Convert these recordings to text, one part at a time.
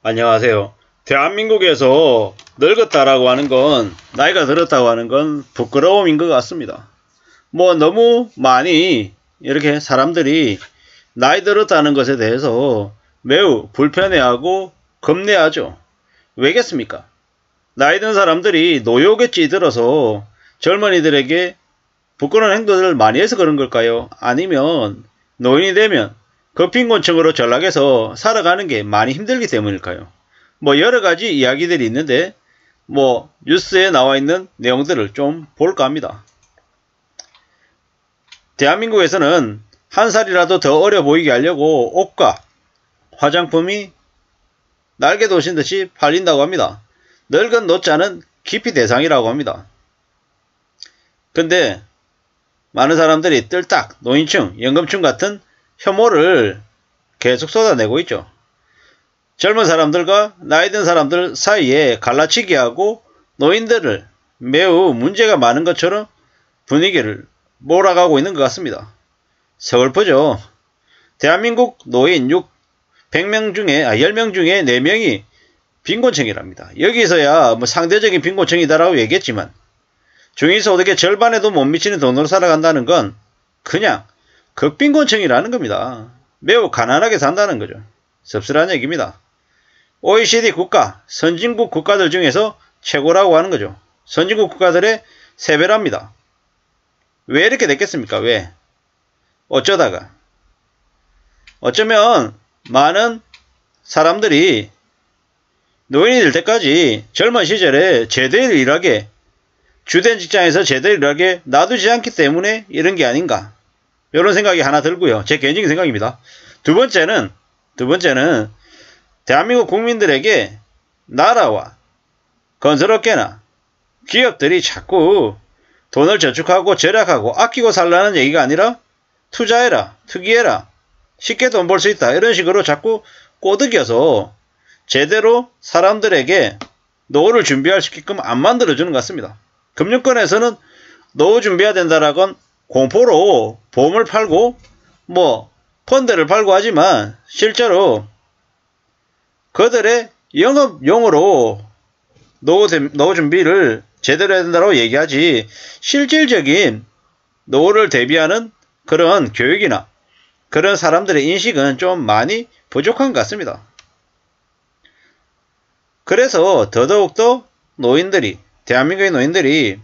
안녕하세요. 대한민국에서 늙었다라고 하는 건, 나이가 들었다고 하는 건 부끄러움인 것 같습니다. 너무 많이 이렇게 사람들이 나이 들었다는 것에 대해서 매우 불편해하고 겁내하죠. 왜겠습니까? 나이 든 사람들이 노욕에 찌들어서 젊은이들에게 부끄러운 행동을 많이 해서 그런 걸까요? 아니면 노인이 되면 급빈곤층으로 전락해서 살아가는 게 많이 힘들기 때문일까요? 여러 가지 이야기들이 있는데 뉴스에 나와 있는 내용들을 좀 볼까 합니다. 대한민국에서는 한 살이라도 더 어려 보이게 하려고 옷과 화장품이 날개 돋친 듯이 팔린다고 합니다. 늙은 노자는 기피 대상이라고 합니다. 근데 많은 사람들이 뜰딱 노인층, 연금층 같은 혐오를 계속 쏟아내고 있죠. 젊은 사람들과 나이 든 사람들 사이에 갈라치기 하고 노인들을 매우 문제가 많은 것처럼 분위기를 몰아가고 있는 것 같습니다. 서글프죠. 대한민국 노인 100명 중에 10명 중에 4명이 빈곤층이랍니다. 여기서야 상대적인 빈곤층이다라고 얘기했지만 중위소득의 절반에도 못 미치는 돈으로 살아간다는 건 그냥 극빈곤층이라는 겁니다. 매우 가난하게 산다는 거죠. 씁쓸한 얘기입니다. OECD 국가, 선진국 국가들 중에서 최고라고 하는 거죠. 선진국 국가들의 3배랍니다. 왜 이렇게 됐겠습니까? 왜? 어쩌다가? 어쩌면 많은 사람들이 노인이 될 때까지 젊은 시절에 제대로 일하게, 주된 직장에서 제대로 일하게 놔두지 않기 때문에 이런 게 아닌가, 이런 생각이 하나 들고요. 제 개인적인 생각입니다. 두 번째는 대한민국 국민들에게 나라와 건설업계나 기업들이 자꾸 돈을 저축하고 절약하고 아끼고 살라는 얘기가 아니라 투자해라, 투기해라, 쉽게 돈 벌 수 있다, 이런 식으로 자꾸 꼬드겨서 제대로 사람들에게 노후를 준비할 수 있게끔 안 만들어주는 것 같습니다. 금융권에서는 노후 준비해야 된다라건 공포로 보험을 팔고 펀드를 팔고 하지만 실제로 그들의 영업용으로 노후 준비를 제대로 해야 된다고 얘기하지, 실질적인 노후를 대비하는 그런 교육이나 그런 사람들의 인식은 좀 많이 부족한 것 같습니다. 그래서 더더욱더 대한민국의 노인들이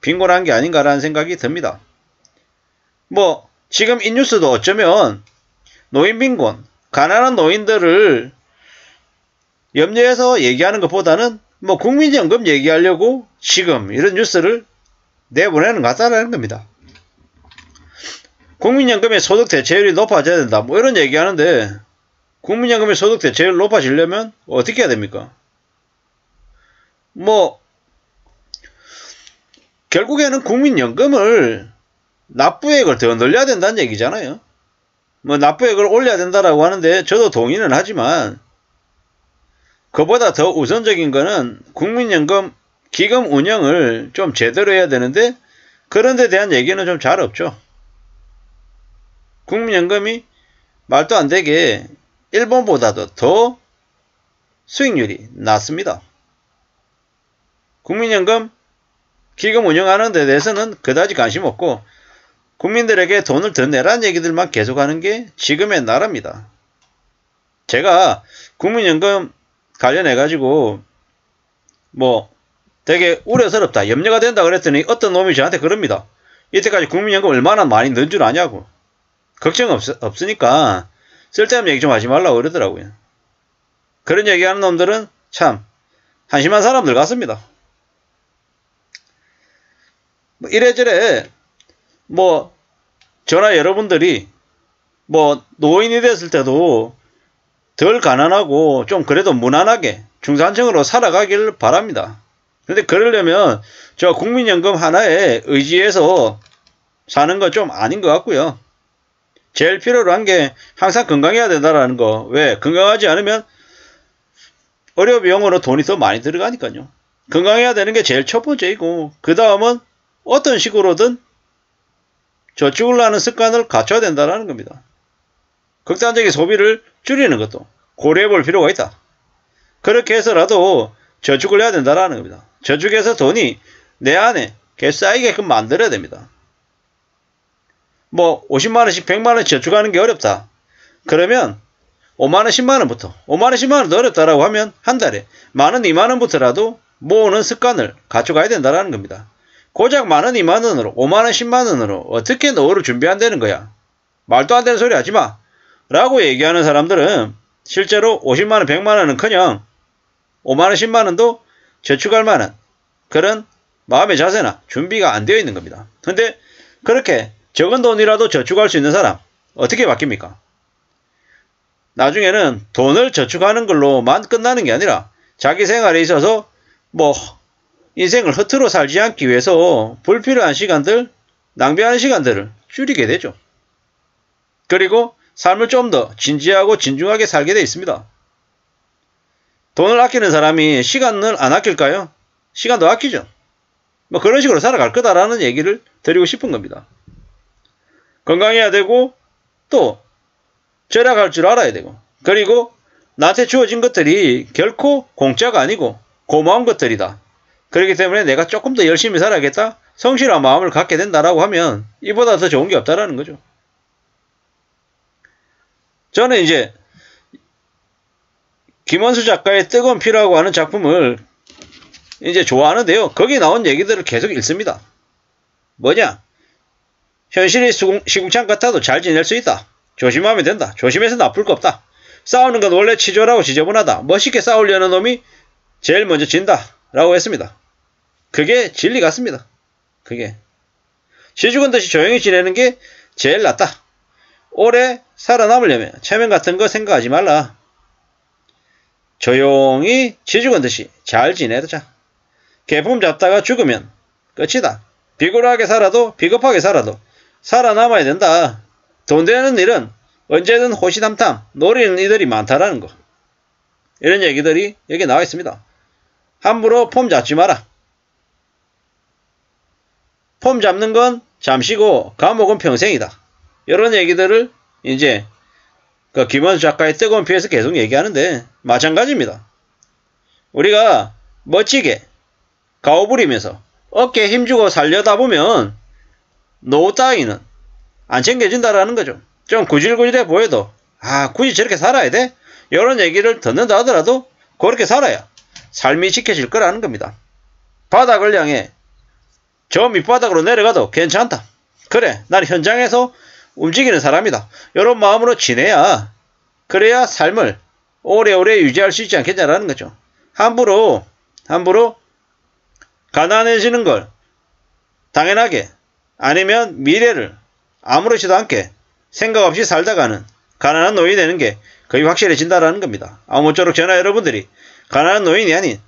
빈곤한 게 아닌가라는 생각이 듭니다. 지금 이 뉴스도 어쩌면 노인 빈곤, 가난한 노인들을 염려해서 얘기하는 것보다는 국민연금 얘기하려고 지금 이런 뉴스를 내보내는 것 같다는 겁니다. 국민연금의 소득 대체율이 높아져야 된다, 이런 얘기하는데, 국민연금의 소득 대체율 높아지려면 어떻게 해야 됩니까? 결국에는 국민연금을 납부액을 더 늘려야 된다는 얘기잖아요. 납부액을 올려야 된다라고 하는데 저도 동의는 하지만, 그보다 더 우선적인 거는 국민연금 기금 운영을 좀 제대로 해야 되는데, 그런 데 대한 얘기는 좀 잘 없죠. 국민연금이 말도 안 되게 일본보다도 더 수익률이 낮습니다. 국민연금 기금 운영하는 데 대해서는 그다지 관심 없고 국민들에게 돈을 더 내라는 얘기들만 계속하는 게 지금의 나라입니다. 제가 국민연금 관련해가지고 되게 우려스럽다, 염려가 된다 그랬더니 어떤 놈이 저한테 그럽니다. 이때까지 국민연금 얼마나 많이 넣은 줄 아냐고. 걱정 없으니까 쓸데없는 얘기 좀 하지 말라고 그러더라고요. 그런 얘기하는 놈들은 참 한심한 사람들 같습니다. 이래저래 저나 여러분들이 노인이 됐을 때도 덜 가난하고 좀 그래도 무난하게 중산층으로 살아가길 바랍니다. 근데 그러려면 저 국민연금 하나에 의지해서 사는 건 좀 아닌 것 같고요. 제일 필요로 한 게 항상 건강해야 된다라는 거. 왜? 건강하지 않으면 의료비용으로 돈이 더 많이 들어가니까요. 건강해야 되는 게 제일 첫 번째이고, 그 다음은 어떤 식으로든 저축을 하는 습관을 갖춰야 된다는 겁니다. 극단적인 소비를 줄이는 것도 고려해 볼 필요가 있다. 그렇게 해서라도 저축을 해야 된다라는 겁니다. 저축해서 돈이 내 안에 계속 쌓이게끔 만들어야 됩니다. 뭐 50만원씩 100만원씩 저축하는 게 어렵다. 그러면 5만원 10만원부터 5만원 10만원도 어렵다라고 하면 한 달에 만원 2만원부터라도 모으는 습관을 갖춰가야 된다라는 겁니다. 고작 만원 2만원으로 5만원 10만원으로 어떻게 노후를 준비한다는 거야. 말도 안 되는 소리 하지마 라고 얘기하는 사람들은 실제로 50만원 100만원은커녕 5만원 10만원도 저축할 만한 그런 마음의 자세나 준비가 안 되어 있는 겁니다. 근데 그렇게 적은 돈이라도 저축할 수 있는 사람 어떻게 바뀝니까? 나중에는 돈을 저축하는 걸로만 끝나는 게 아니라 자기 생활에 있어서 뭐 인생을 허투루 살지 않기 위해서 불필요한 시간들, 낭비하는 시간들을 줄이게 되죠. 그리고 삶을 좀 더 진지하고 진중하게 살게 되어 있습니다. 돈을 아끼는 사람이 시간을 안 아낄까요? 시간도 아끼죠. 뭐 그런 식으로 살아갈 거다라는 얘기를 드리고 싶은 겁니다. 건강해야 되고 또 절약할 줄 알아야 되고 그리고 나한테 주어진 것들이 결코 공짜가 아니고 고마운 것들이다. 그렇기 때문에 내가 조금 더 열심히 살아야겠다. 성실한 마음을 갖게 된다라고 하면 이보다 더 좋은 게 없다라는 거죠. 저는 이제 김원수 작가의 뜨거운 피라고 하는 작품을 이제 좋아하는데요. 거기 나온 얘기들을 계속 읽습니다. 뭐냐? 현실이 시궁창 같아도 잘 지낼 수 있다. 조심하면 된다. 조심해서 나쁠 거 없다. 싸우는 건 원래 치졸하고 지저분하다. 멋있게 싸우려는 놈이 제일 먼저 진다. 라고 했습니다. 그게 진리 같습니다. 그게. 시죽은 듯이 조용히 지내는 게 제일 낫다. 오래 살아남으려면 체면 같은 거 생각하지 말라. 조용히 지죽은 듯이 잘 지내자. 개품 잡다가 죽으면 끝이다. 비굴하게 살아도 비겁하게 살아도 살아남아야 된다. 돈 되는 일은 언제든 호시탐탐 노리는 이들이 많다라는 거. 이런 얘기들이 여기 나와 있습니다. 함부로 폼 잡지 마라. 폼 잡는 건 잠시고 감옥은 평생이다. 이런 얘기들을 이제 그 김원수 작가의 뜨거운 피에서 계속 얘기하는데 마찬가지입니다. 우리가 멋지게 가오 부리면서 어깨에 힘주고 살려다 보면 노후 따위는 안 챙겨진다라는 거죠. 좀 구질구질해 보여도 굳이 저렇게 살아야 돼? 이런 얘기를 듣는다 하더라도 그렇게 살아야 삶이 지켜질 거라는 겁니다. 바닥을 향해 저 밑바닥으로 내려가도 괜찮다. 그래, 난 현장에서 움직이는 사람이다. 이런 마음으로 지내야 그래야 삶을 오래오래 유지할 수 있지 않겠냐라는 거죠. 함부로 가난해지는 걸 당연하게 아니면 미래를 아무렇지도 않게 생각 없이 살다가는 가난한 노인이 되는 게 거의 확실해진다라는 겁니다. 아무쪼록 저나 여러분들이 가난한 노인이 아닌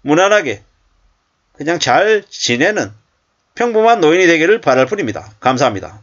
무난하게 그냥 잘 지내는 평범한 노인이 되기를 바랄 뿐입니다. 감사합니다.